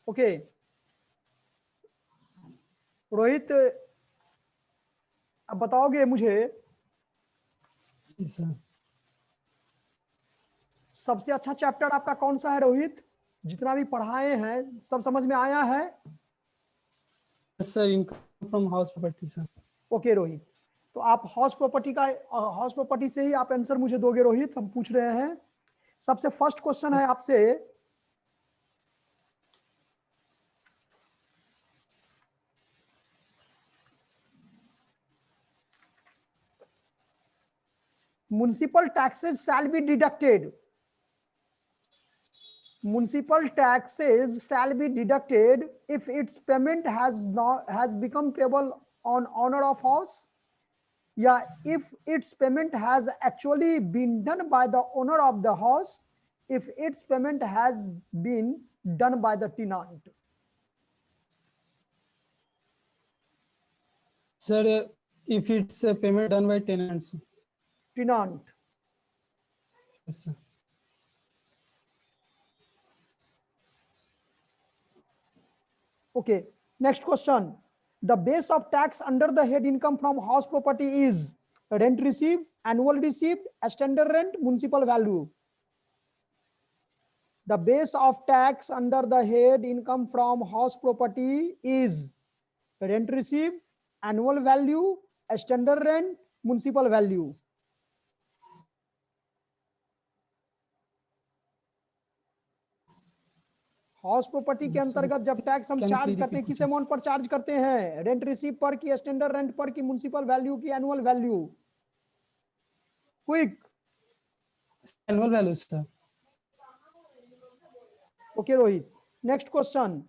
Okay Rohit, अब बताओगे मुझे सर सबसे अच्छा चैप्टर आपका कौन सा है रोहित? जितना भी पढ़ाए हैं सब समझ में आया है? Sir income from house property sir. Okay Rohit, तो आप हाउस प्रॉपर्टी से ही आप आंसर मुझे दोगे रोहित। हम पूछ रहे हैं, सबसे फर्स्ट क्वेश्चन है आपसे, municipal taxes shall be deducted. Municipal taxes shall be deducted if its payment has become payable on honor of house. Yeah, if its payment has actually been done by the owner of the house, if its payment has been done by the tenant. Sir, if it's a payment done by tenants. Tenant. Yes, sir. Okay, next question. The base of tax under the head income from house property is rent received, annual received, standard rent, municipal value. The base of tax under the head income from house property is rent received, annual value, standard rent, municipal value. House property के अंतर्गत जब tax हम charge करते हैं, किस amount पर charge करते हैं? रेंट रिसीव पर, की स्टैंडर्ड रेंट पर, की म्युनिसिपल वैल्यू, की annual value? Quick. Annual value sir. Okay Rohit, next question.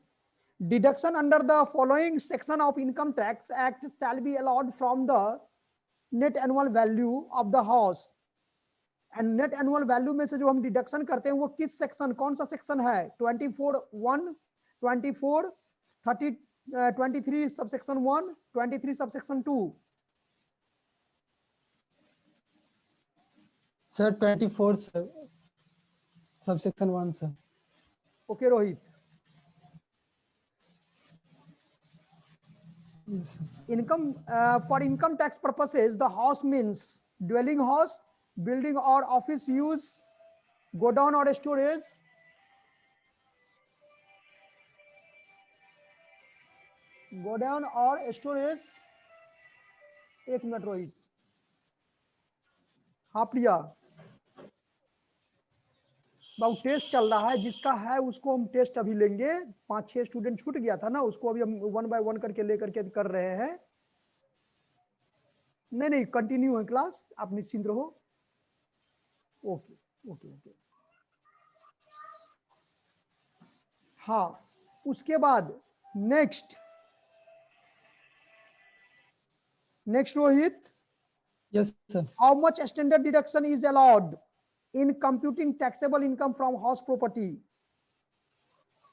Deduction under the following section of income tax act shall be allowed from the net annual value of the house. And net annual value में से जो हम deduction करते हैं वो किस section, कौन सा सेक्शन है? 24(1), 24, 30, 23 subsection 1, 23 subsection 2. Sir 24 sir, subsection 1 sir. Okay Rohit. Yes, sir. Income for income tax purposes, the house means dwelling house, building or office use, godown or storage. Godown और स्टोरेज. एक minute Rohit. हाँ प्रिया, बाबू test चल रहा है, जिसका है उसको हम टेस्ट अभी लेंगे. 5-6 स्टूडेंट छूट गया था ना, उसको अभी हम 1 बाय 1 करके लेकर के कर रहे हैं. नहीं कंटिन्यू है क्लास, आप निश्चिंत रहो. Okay okay okay. हाँ, उसके बाद next Rohit. Yes, sir. How much standard deduction is allowed in computing taxable income from house property?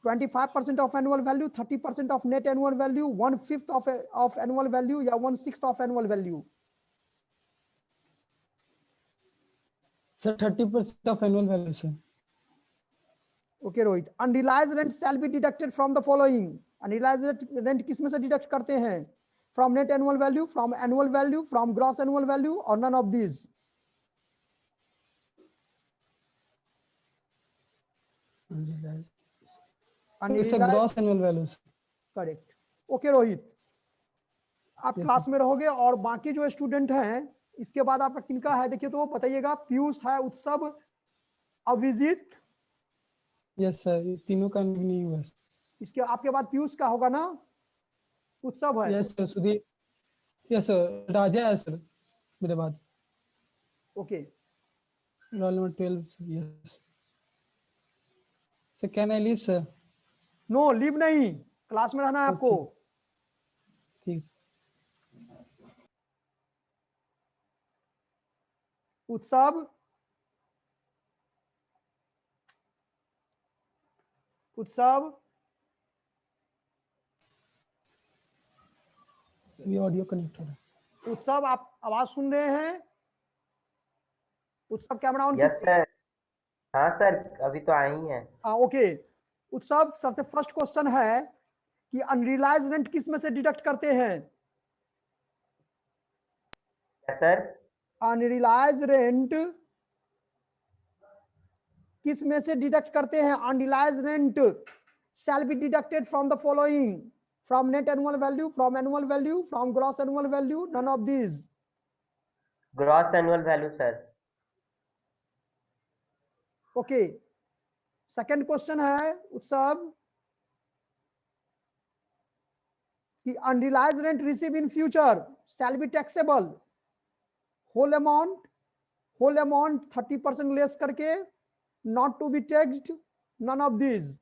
25% of annual value, 30% of net annual value, 1/5 of annual value, या 1/6 of annual value? Sir 30% of annual value sir. Okay Rohit. Unrealized rent shall be deducted from the following. Unrealized rent किस में से deduct करते हैं? From net annual value, from annual value, from gross annual value, or none of these? Unrealized. Unrealized. It's a gross annual value sir. Correct. Okay Rohit, आप class में रहोगे और बाकी जो स्टूडेंट हैं इसके बाद आपका किनका है देखिए तो बताइएगा. पीयूष है, उत्सव, अभिजीत. यस सर, ये तीनों का नहीं हुआ. इसके आपके बाद पीयूष का होगा ना? उत्सव है. Yes sir. Sudhir. Yes sir, Raja है सर मेरे बाद. Okay. Roll number 12 sir. Yes sir. Can I leave sir? No, leave नहीं, क्लास में रहना है आपको. ठीक. उत्सव, ये ऑडियो कनेक्ट हो रहा है. उत्सव आप आवाज सुन रहे हैं? उत्सव कैमरा ऑन. Yes sir. हाँ सर, अभी तो आई है. ओके. उत्सव, सबसे फर्स्ट क्वेश्चन है कि अनरियलाइज रेंट किस में से डिडक्ट करते हैं? सर अनरियलाइज रेंट किस में से डिडक्ट करते हैं? Unrealise rent shall be deducted from the following: from net annual value, from annual value, from gross annual value, none of these. Gross annual value sir. Okay, second question है उत्सव कि unrealise rent receive in future shall be taxable whole amount 30% less करके, not to be taxed, none of these.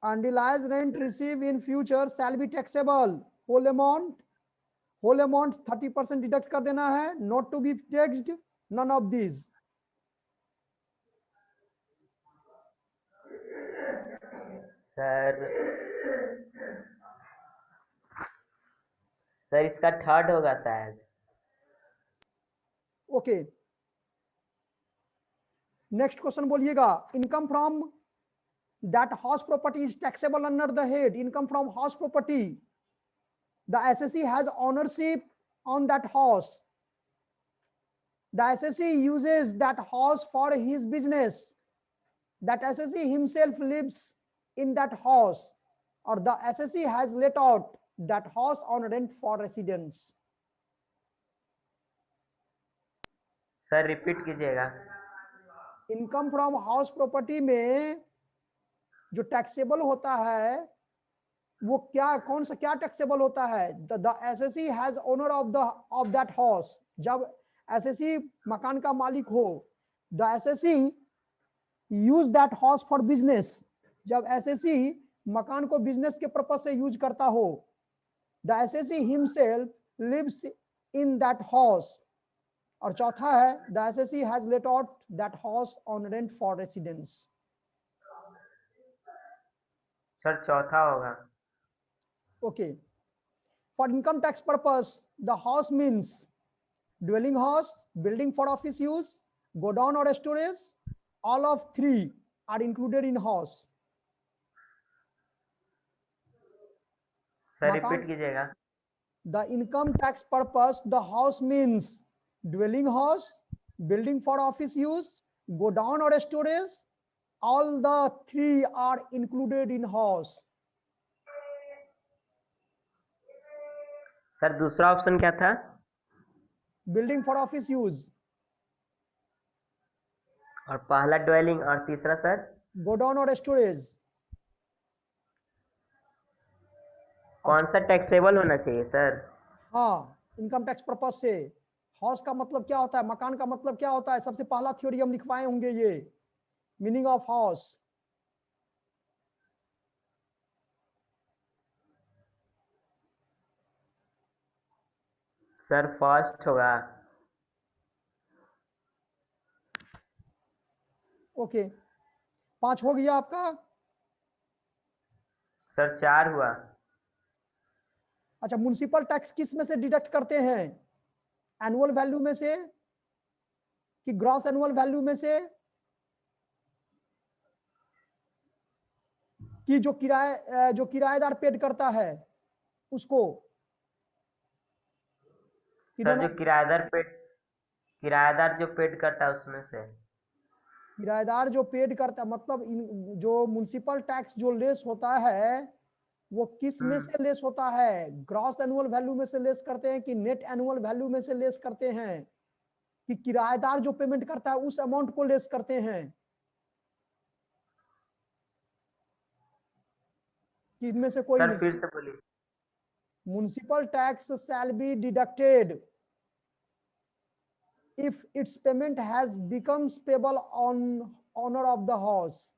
Unrealized rent received in future shall be taxable whole amount 30% deduct कर देना है, not to be taxed, none of these. Sir इसका third होगा शायद। Okay, next question बोलिएगा। Income from that house property is taxable under the head income from house property. The assessee has ownership on that house. The assessee uses that house for his business. That assessee himself lives in that house, or the assessee has let out that house on rent for residents. Sir repeat कीजिएगा। Income from house property में जो taxable होता है वो क्या, कौन सा क्या टैक्सेबल होता है? The assessee has owner of that house. जब एसएससी मकान का मालिक हो, the assessee use that house for business. जब एसएससी मकान को बिजनेस के पर्पस से यूज करता हो, the assessee himself lives in that house. और चौथा है the assessee has let out that house on rent for residence. Sir चौथा होगा। Okay, for income tax purpose, the house means dwelling house, building for office use, godown or storage. All of three are included in house. Sir repeat कीजिएगा। The income tax purpose, the house means dwelling house, building for office use, godown or storage. All the three are included in house. Sir दूसरा option क्या था? Building for office use. और पहला dwelling और तीसरा sir godown और storage. कौन सा टैक्सेबल होना चाहिए सर? हाँ, इनकम टैक्स पर्पज से। हाउस का मतलब क्या होता है, मकान का मतलब क्या होता है? सबसे पहला थ्योरी हम लिखवाए होंगे ये, meaning of house. Sir first होगा। ओके, 5 हो गया आपका। सर 4 हुआ। अच्छा, म्युनिसिपल टैक्स किस में से डिडक्ट करते हैं? एनुअल वैल्यू में से कि ग्रॉस एनुअल वैल्यू में से, कि जो किराएदार पेड करता है उसको? सर जो किराएदार जो पेड करता है उसमें से। किराएदार जो पेड करता, मतलब जो म्युनिसिपल टैक्स जो लेस होता है वो किस में से लेस होता है? ग्रॉस एनुअल वैल्यू में से लेस करते हैं कि नेट एनुअल वैल्यू में से लेस करते हैं कि किराएदार जो पेमेंट करता है उस अमाउंट को लेस करते हैं? कि इनमें से कोई सर नहीं। फिर से बोलिए। Municipal tax shell be deducted if its payment has becomes payable on owner of the house.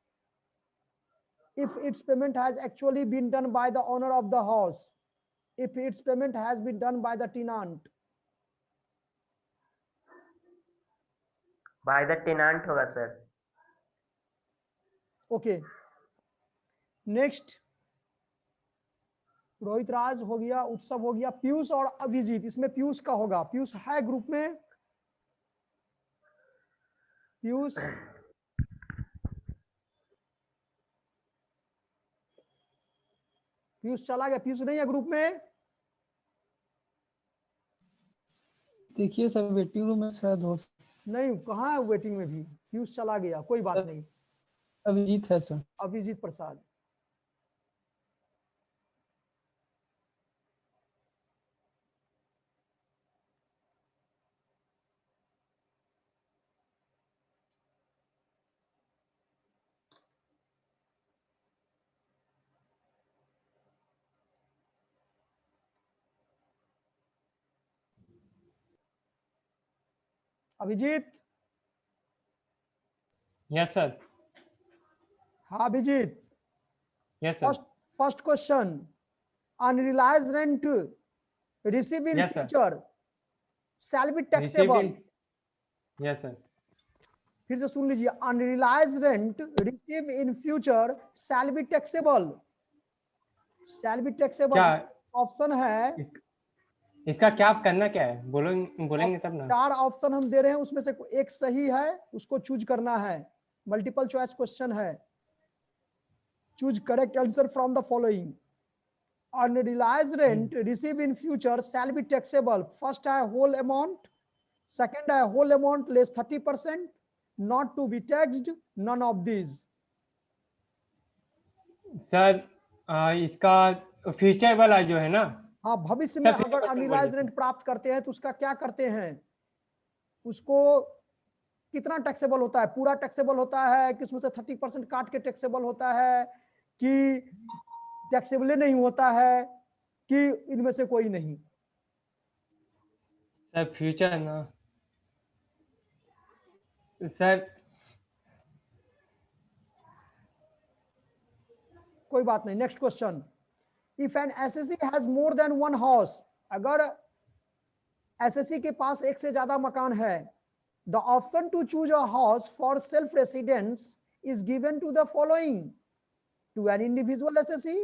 If its payment has actually been done by the owner of the house. If its payment has been done by the tenant. By the tenant होगा sir. Okay, next Rohit Raj हो गया, उत्सव हो गया, पीयूष और अभिजीत। इसमें पीयूष का होगा, पीयूष है ग्रुप में? पीयूष, पीयूष चला गया, पीयूष नहीं है ग्रुप में। देखिए सर वेटिंग रूम में शायद हो नहीं, कहाँ है वेटिंग में भी, पीयूष चला गया, कोई बात नहीं। अभिजीत है sir. Abhijit Prasad, Abhijit. Yes sir. हाँ Abhijit, yes sir. First question, unrealised rent receive in Yes, sir. Future shall be taxable. Yes sir. फिर से सुन लीजिए, unrealised rent receive in future shall be taxable. Shall be taxable क्या ऑप्शन है, इसका क्या करना क्या है, बोलेंगे तब ना। 4 ऑप्शन हम दे रहे हैं, उसमें से एक सही है, उसको चूज करना है। मल्टीपल चॉइस क्वेश्चन है। Choose correct answer from the following. Unrealized rent received in future shall be taxable. First है whole amount, second है whole amount less 30%, not to be taxed, none of these. Sir इसका future वाला जो है ना, हाँ, भविष्य में सर, अगर question अनरिलाइज बोलिए। रेंट प्राप्त करते हैं तो उसका क्या करते हैं, उसको कितना टैक्सेबल होता है, पूरा टैक्सेबल होता है कि उसमें से 30% काट के टैक्सेबल होता है, कि टैक्सेबल नहीं होता है, कि इनमें से कोई नहीं। सर फ्यूचर ना सर। कोई बात नहीं, next question. If an SSC has more than 1 house, अगर एसएससी के पास एक से ज्यादा मकान है, the option to choose a house for self residence is given to the following, to an individual SSC,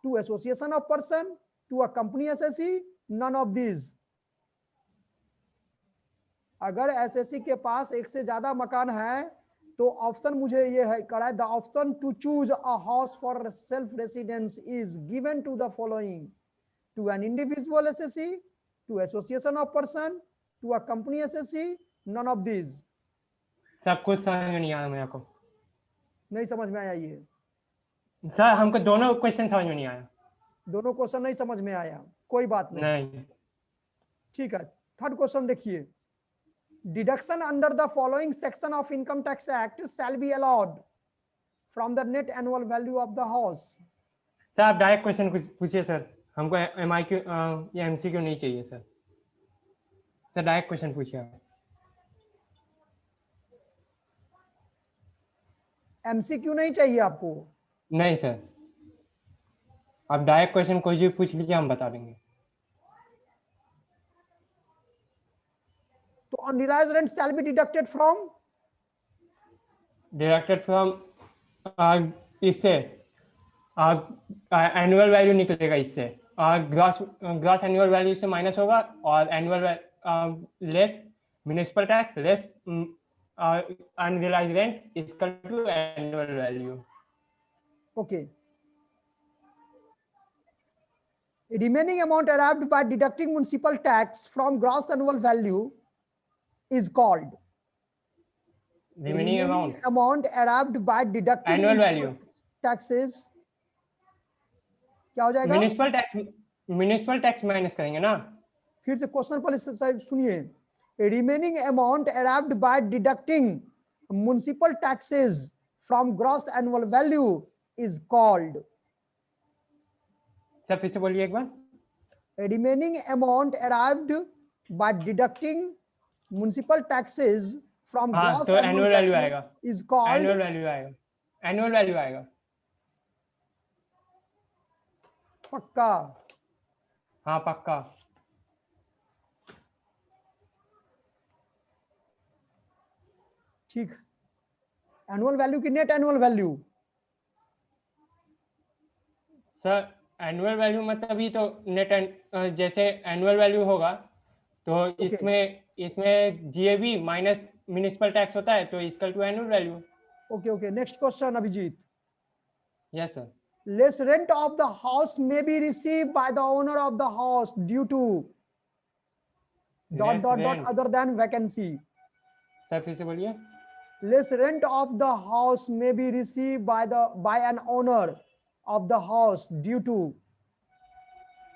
to association of person, to a company SSC, none of these. अगर SSC के पास एक से ज्यादा मकान है तो ऑप्शन मुझे ये है करा है, the option to choose a house for self residence is given to the following, to an individual SSC, to association of person, to a company SSC, none of these. सब कुछ समझ में नहीं आया मेरे को। नहीं समझ में आया ये, सर हमको दोनों क्वेश्चन समझ में नहीं आया। दोनों क्वेश्चन नहीं समझ में आया, कोई बात नहीं, नहीं। ठीक है। थर्ड क्वेश्चन देखिए, deduction under the following section of income tax act shall be allowed from the net annual value of the house. Sir आप डायरेक्ट क्वेश्चन पूछिए सर, हमको MIQ या MCQ नहीं चाहिए सर। सर डायरेक्ट क्वेश्चन पूछिए आप। MCQ नहीं चाहिए आपको? नहीं सर, आप डायरेक्ट क्वेश्चन कोई भी पूछ लीजिए, हम बता देंगे। तो unrealised rent shall be deducted from, deducted from इससे एनुअल वैल्यू निकलेगा, इससे ग्रॉस एनुअल वैल्यू से माइनस होगा, और annual less municipal tax less unrealised rent is equal to annual value. Okay. Remaining amount arrived by deducting municipal tax from gross annual value is called, remaining amount amount arrived by deducting Annual municipal value. taxes क्या हो जाएगा? Municipal tax minus करेंगे ना। फिर से question पर साहब सुनिए, remaining amount arrived by deducting municipal taxes from gross annual value is called. Sir फिर से बोलिए एक बार। Remaining amount arrived by deducting municipal taxes from हाँ ग्रॉस तो एनुअल वैल्यू आएगा, इज कॉल्ड, एनुअल वैल्यू आएगा, एनुअल वैल्यू आएगा। पक्का? हाँ पक्का। ठीक। एनुअल वैल्यू की net annual value? Sir annual value मतलब ही तो नेट, जैसे एनुअल वैल्यू होगा तो इसमें इसमें जीएबी माइनस म्युनिसिपल टैक्स होता है तो equal to annual value. Okay okay, next question Abhijit. Yes sir. Less rent of the house may be received by the owner of the house due to Less dot rent. other than vacancy. Sir फिर से बोलिए। Less rent of the house may be received by an owner of the house due to,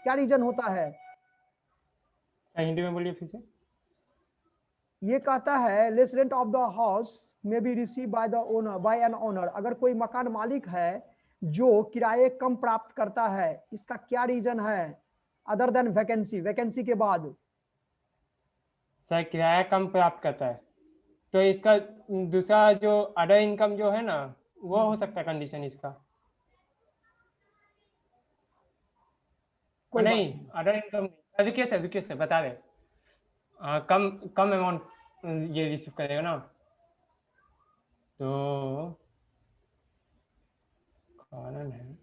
क्या reason होता है? Sir Hindi में बोलिए फिर से। ये कहता है less rent of the house may be received by the owner by an owner. अगर कोई मकान मालिक है जो किराए कम प्राप्त करता है, इसका क्या रीजन है? अदर देन वैकेंसी, वैकेंसी के बाद। सर किराया कम प्राप्त करता है तो इसका दूसरा जो अदर इनकम जो है ना वो हो सकता है कंडीशन इसका। कोई नहीं अदर इनकम रुकिए सर बता रहे। कम कम अमाउंट ये रिसीव करेगा ना तो कारण है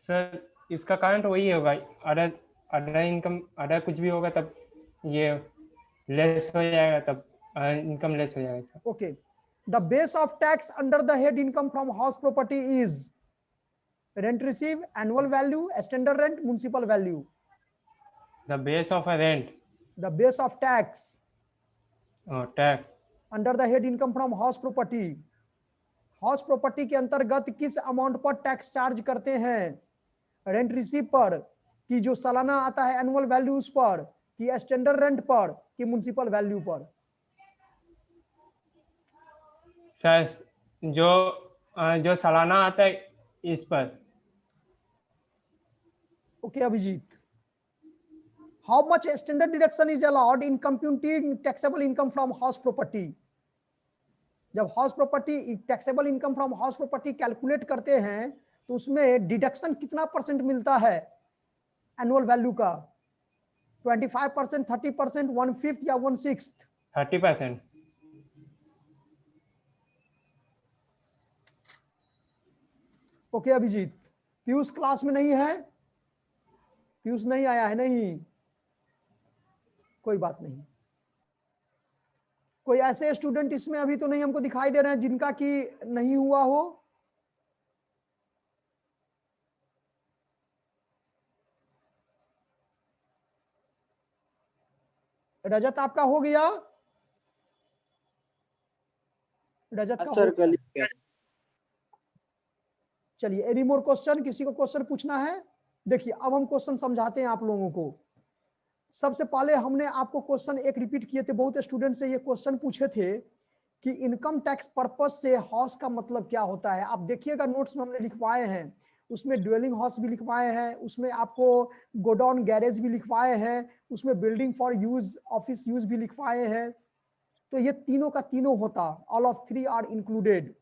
सर, इसका कारण तो वही होगा अदर अदर इनकम, अदर कुछ भी होगा तब ये लेस हो जाएगा, तब इनकम लेस हो जाएगा। Okay, the base of tax under the head income from house property is rent receive, annual value, standard rent, municipal value. The base of a rent, the base of tax tax under the head income from house property, house property के अंतर्गत किस amount पर tax charge करते हैं? Rent receive पर, कि जो सालाना आता है एनुअल वैल्यू उस पर, कि स्टैंडर्ड रेंट पर, कि म्युनिसिपल वैल्यू पर? सर जो सालाना आता है इस पर। Okay Abhijit, how much standard deduction is allowed in computing taxable income from house property? जब house property taxable income from house property calculate करते हैं तो उसमें डिडक्शन कितना परसेंट मिलता है एनुअल वैल्यू का? 25%, 30%, 1/5 या 1/6? 30%। ओके अभिजीत, पीयूष क्लास में नहीं है? पीयूष नहीं आया है? नहीं, कोई बात नहीं। कोई ऐसे स्टूडेंट इसमें अभी तो नहीं हमको दिखाई दे रहे हैं जिनका कि नहीं हुआ हो? रजत आपका हो गया? रजत का सर हो गया? चलिए, एनी मोर क्वेश्चन? किसी को क्वेश्चन पूछना है? देखिए अब हम क्वेश्चन समझाते हैं आप लोगों को। सबसे पहले हमने आपको क्वेश्चन एक रिपीट किए थे, बहुत स्टूडेंट से ये क्वेश्चन पूछे थे कि इनकम टैक्स पर्पस से हाउस का मतलब क्या होता है। आप देखिएगा नोट्स में हमने लिखवाए हैं, उसमें ड्वेलिंग हाउस भी लिखवाए हैं, उसमें आपको गोडाउन गैरेज भी लिखवाए हैं, उसमें building for use office use भी लिखवाए हैं। तो ये तीनों का तीनों होता, all of three are included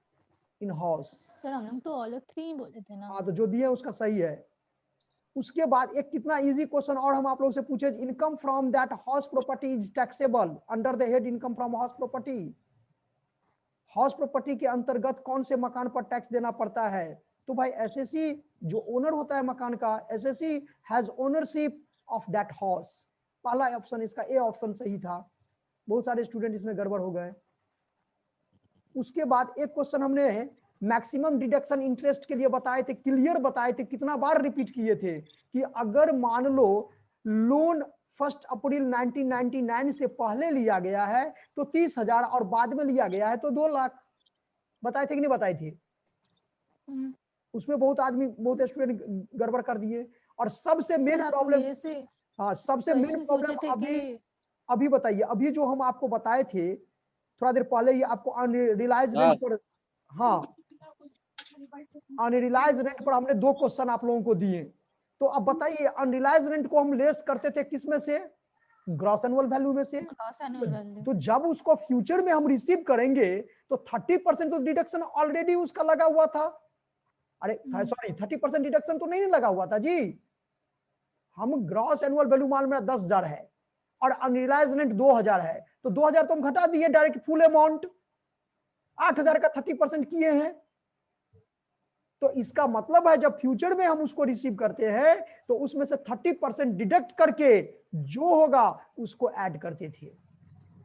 in house. Sir हम लोग तो ऑल ऑफ थ्री ही बोले थे ना। हाँ, तो जो दिए उसका सही है। उसके बाद एक कितना इजी क्वेश्चन और हम आप लोगों से पूछे, income from that house property is taxable under the head income from house property. House property के अंतर्गत कौन से मकान पर टैक्स देना पड़ता है? तो भाई एसएससी जो ओनर होता है मकान का, SSC has ownership of that house. पहला ऑप्शन, इसका ए ऑप्शन सही था। बहुत सारे स्टूडेंट इसमें गड़बड़ हो गए। उसके बाद एक क्वेश्चन हमने मैक्सिमम डिडक्शन इंटरेस्ट के लिए बताए थे, क्लियर बताए थे, कितना बार रिपीट किए थे कि अगर मान लो लोन 1 अप्रैल 1999 से पहले लिया गया है तो 30,000 और बाद में लिया गया है तो 2 लाख। बताए थे कि नहीं बताए थे? उसमें बहुत आदमी, बहुत स्टूडेंट गड़बड़ कर दिए। और सबसे मेन प्रॉब्लम, हाँ सबसे मेन प्रॉब्लम अभी बताइए, अभी जो हम आपको बताए थे थोड़ा देर पहले ही आपको अनरियलाइज रेंट पर, हाँ अनरियलाइज रेंट पर हमने 2 क्वेश्चन आप लोगों को दिए। तो अब बताइए अनरियलाइज रेंट को हम लेस करते थे किस में से? ग्रॉस एनुअल वैल्यू में से। तो जब उसको फ्यूचर में हम रिसीव करेंगे तो 30% तो डिडक्शन ऑलरेडी उसका लगा हुआ था। अरे सॉरी, 30% डिडक्शन तो नहीं लगा हुआ था जी। हम ग्रॉस एनुअल वैल्यू मान मेरा 10,000 है और अनरियलाइज रेंट 2,000 है, तो 2,000 तो हम घटा दिए डायरेक्ट फुल अमाउंट। 8,000 का 30% किए हैं। तो इसका मतलब है जब फ्यूचर में हम उसको रिसीव करते हैं तो उसमें से 30% डिडक्ट करके जो होगा उसको ऐड करते थे।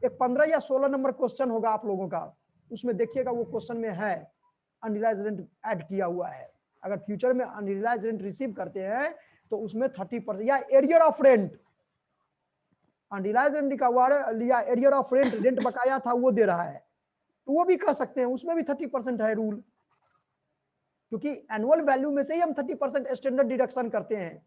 एक 15 या 16 नंबर क्वेश्चन होगा आप लोगों का, उसमें देखिएगा वो क्वेश्चन में है अनरियलाइज रेंट ऐड किया हुआ है। अगर फ्यूचर में अनरियलाइज रेंट रिसीव करते हैं तो उसमें 30% या arrear of rent, unrealise rent का लिया, एरियर ऑफ रेंट, रेंट बकाया था वो दे रहा है, तो वो भी कह सकते हैं, उसमें भी 30% है रूल, क्योंकि एनुअल वैल्यू में से ही हम 30% स्टैंडर्ड डिडक्शन करते हैं।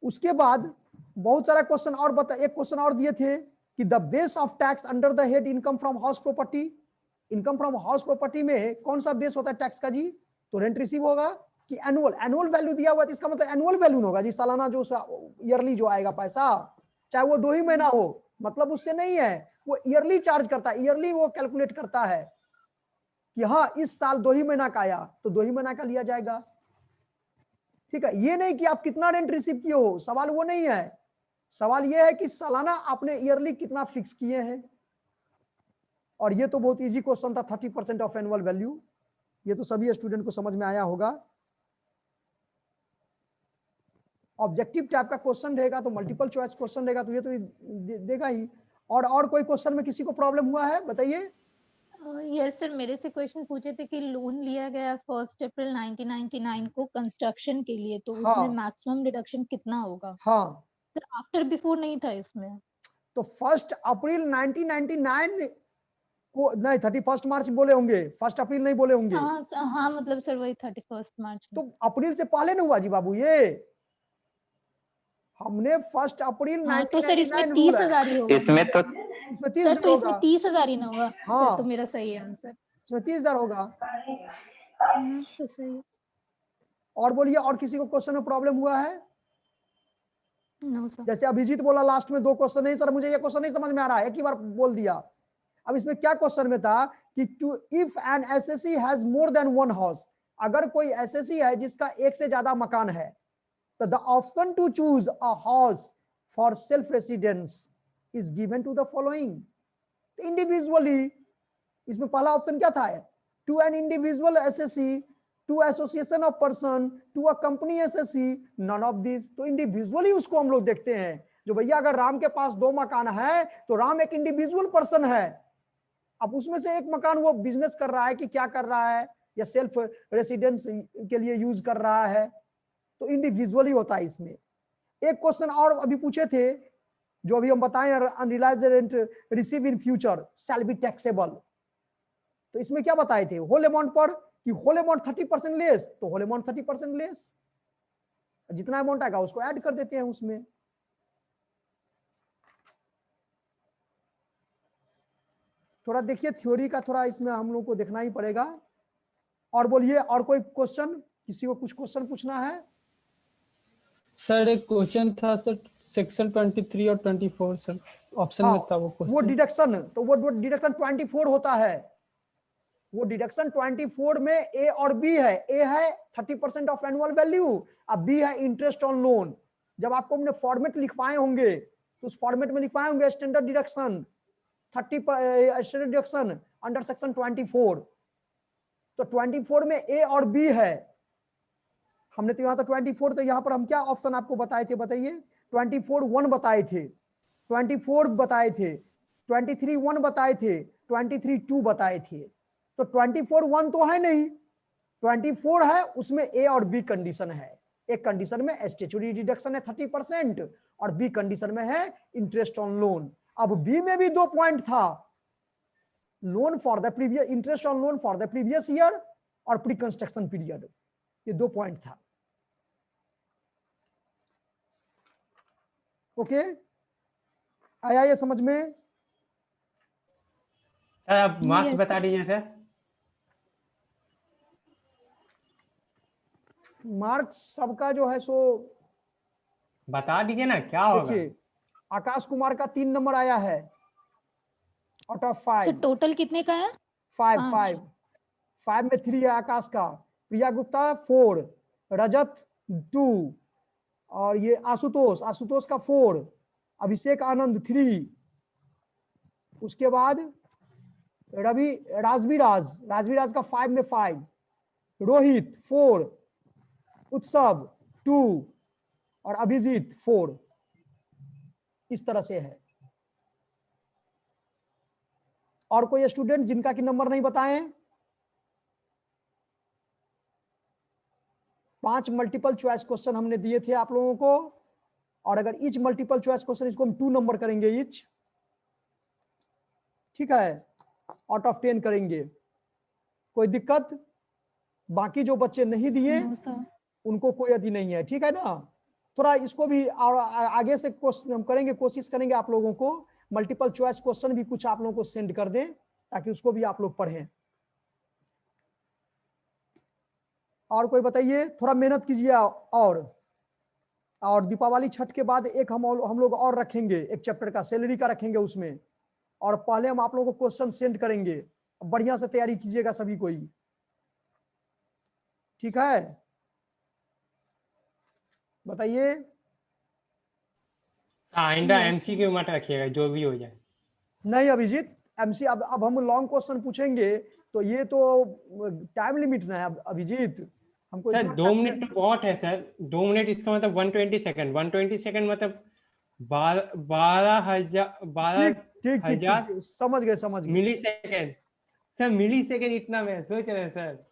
उसके बाद बहुत सारा क्वेश्चन और एक क्वेश्चन और दिए थे कि the base of tax under the head income from house property. Income from house property में कौन सा बेस होता है टैक्स का जी? तो रेंट रिसीव होगा कि एनुअल, एनुअल वैल्यू दिया हुआ है, इसका मतलब एनुअल वैल्यू होगा जी, सालाना जो ईयरली जो आएगा पैसा, चाहे वो 2 ही महीना हो, मतलब उससे नहीं है, वो ईयरली चार्ज करता है, ईयरली वो कैलकुलेट करता है कि हाँ इस साल 2 ही महीना का आया तो 2 ही महीना का लिया जाएगा। ठीक है, ये नहीं कि आप कितना रेंट रिसीव किए हो, सवाल वो नहीं है, सवाल ये है कि सालाना आपने ईयरली कितना फिक्स किए हैं। और ये तो बहुत इजी क्वेश्चन था, 30% ऑफ एनुअल वैल्यू, ये तो सभी स्टूडेंट को समझ में आया होगा। ऑब्जेक्टिव टाइप का क्वेश्चन रहेगा तो मल्टीपल चॉइस क्वेश्चन रहेगा तो ये तो देगा ही। और कोई क्वेश्चन में किसी को प्रॉब्लम हुआ है बताइए? यस सर, मेरे से क्वेश्चन पूछे थे कि लोन लिया गया 1 अप्रैल 1999 को कंस्ट्रक्शन के लिए, तो उसमें हाँ मैक्सिमम डिडक्शन कितना होगा? हाँ, सर आफ्टर बिफोर नहीं था इसमें। तो 1 अप्रैल 1999 को नहीं, 31 मार्च बोले होंगे, 1 अप्रैल नहीं बोले होंगे। हाँ मतलब सर वही 31 मार्च में। तो अप्रैल से पहले नहीं हुआ जी बाबू, ये हमने 1 अप्रैल हाँ तो सर इसमें 1999 रूल है, 30,000 ही होगा इसमें तो इसमें सर, 30,000 तो इसमें होगा। 30,000 ही ना होगा? हाँ सर तो मेरा सही है आंसर। इसमें 30,000 होगा। तो सही है। और बोलिए, और किसी को क्वेश्चन में प्रॉब्लम हुआ है? No sir. जैसे अभिजीत बोला लास्ट में 2 क्वेश्चन, नहीं सर मुझे ये क्वेश्चन नहीं समझ में आ रहा है, एक ही बार बोल दिया। अब इसमें क्या क्वेश्चन में था कि to if an SSC has more than 1 house, अगर कोई एसएससी है जिसका एक से ज्यादा मकान है, तो the option to choose a house for self residence is given to the following. Individually, इसमें पहला ऑप्शन क्या था? To an individual SSC, to association of person, to a company SSC, none of this. तो individually उसको हम लोग देखते हैं, जो भैया अगर राम के पास 2 मकान है तो राम एक इंडिविजुअल पर्सन है, अब उसमें से एक मकान वो बिजनेस कर रहा है कि क्या कर रहा है, या सेल्फ रेसिडेंस के लिए यूज कर रहा है, तो इंडिविजुअली होता है इसमें। एक क्वेश्चन और अभी पूछे थे जो अभी हम बताएं, unrealised rent receive in future shall be taxable, तो इसमें क्या बताए थे होल अमाउंट पर कि होल अमाउंट 30% लेस, तो होल अमाउंट 30% लेस, जितना अमाउंट आएगा उसको ऐड कर देते हैं उसमें। थोड़ा देखिए थ्योरी का, थोड़ा इसमें हम लोग को देखना ही पड़ेगा। और बोलिए, और कोई क्वेश्चन, किसी को कुछ क्वेश्चन पूछना है? सर एक क्वेश्चन था सर, सेक्शन 23 और 24 सर, ऑप्शन में था वो वो क्वेश्चन। डिडक्शन, तो वो डिडक्शन 24 होता है, वो डिडक्शन 24 में ए और बी है। ए है 30% ऑफ एनुअल वैल्यू, अब बी है इंटरेस्ट ऑन लोन। जब आपको हमने फॉर्मेट लिखवाए होंगे तो उस फॉर्मेट में लिखवाए होंगे standard deduction 30 standard deduction under section 24। तो 24 में ए और बी है, हमने तो यहाँ तो 24, तो यहाँ पर हम क्या ऑप्शन आपको बताए थे बताइए? 24 1 बताए थे, 24 बताए थे, 23 1 बताए थे, 23 2 बताए थे। तो 24 1 तो है नहीं, 24 है, उसमें ए और बी कंडीशन है। एक कंडीशन में स्टैट्यूटरी डिडक्शन है 30% और बी कंडीशन में है इंटरेस्ट ऑन लोन। अब बी में भी 2 पॉइंट था, loan for the previous, interest on loan for the previous year और प्री कंस्ट्रक्शन पीरियड, ये 2 पॉइंट था। ओके, आया ये समझ में? सर आप मार्क्स Yes, बता sir. दीजिए सर। मार्क्स सबका जो है सो बता दीजिए ना क्या होगा। देखिए, आकाश कुमार का 3 नंबर आया है आउट ऑफ 5। सर टोटल कितने का है? 5 5। 5 में 3 है आकाश का, प्रिया गुप्ता 4, रजत 2, और ये आशुतोष का 4, अभिषेक आनंद 3, उसके बाद रवि राजवीराज का 5 में 5, रोहित 4, उत्सव 2 और अभिजीत 4। इस तरह से है। और कोई स्टूडेंट जिनका की नंबर नहीं बताएं? 5 मल्टीपल चॉइस क्वेश्चन हमने दिए थे आप लोगों को, और अगर ईच मल्टीपल चॉइस क्वेश्चन इसको हम 2 नंबर करेंगे ईच, ठीक है, आउट ऑफ 10 करेंगे। कोई दिक्कत? बाकी जो बच्चे नहीं दिए नो सर। उनको कोई अति नहीं है, ठीक है ना। थोड़ा इसको भी और आगे से हम करेंगे, कोशिश करेंगे आप लोगों को मल्टीपल चॉइस क्वेश्चन भी कुछ आप लोगों को सेंड कर दें ताकि उसको भी आप लोग पढ़ें। और कोई बताइए, थोड़ा मेहनत कीजिए। और दीपावली छठ के बाद एक हम लोग और रखेंगे, एक चैप्टर का सैलरी का रखेंगे उसमें, और पहले हम आप लोगों को क्वेश्चन सेंड करेंगे। बढ़िया से तैयारी कीजिएगा सभी कोई, ठीक है। बताइए। आइंदा Yes, एमसीक्यू मत रखिएगा, जो भी हो जाए। नहीं अभिजीत, एमसी अब हम लॉन्ग क्वेश्चन पूछेंगे तो ये तो टाइम लिमिट ना है अभिजीत, हमको सर इतना 2 time- मिनट तो बहुत है सर। 2 मिनट इसका मतलब 120 सेकंड। 120 सेकंड मतलब 12,000 ठीक ठीक ठीक ठीक, समझ गए मिली सेकेंड। सर मिली सेकेंड इतना मैं सोच रहे हैं सर,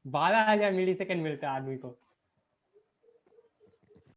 12,000 मिली सेकेंड मिलता है आदमी को।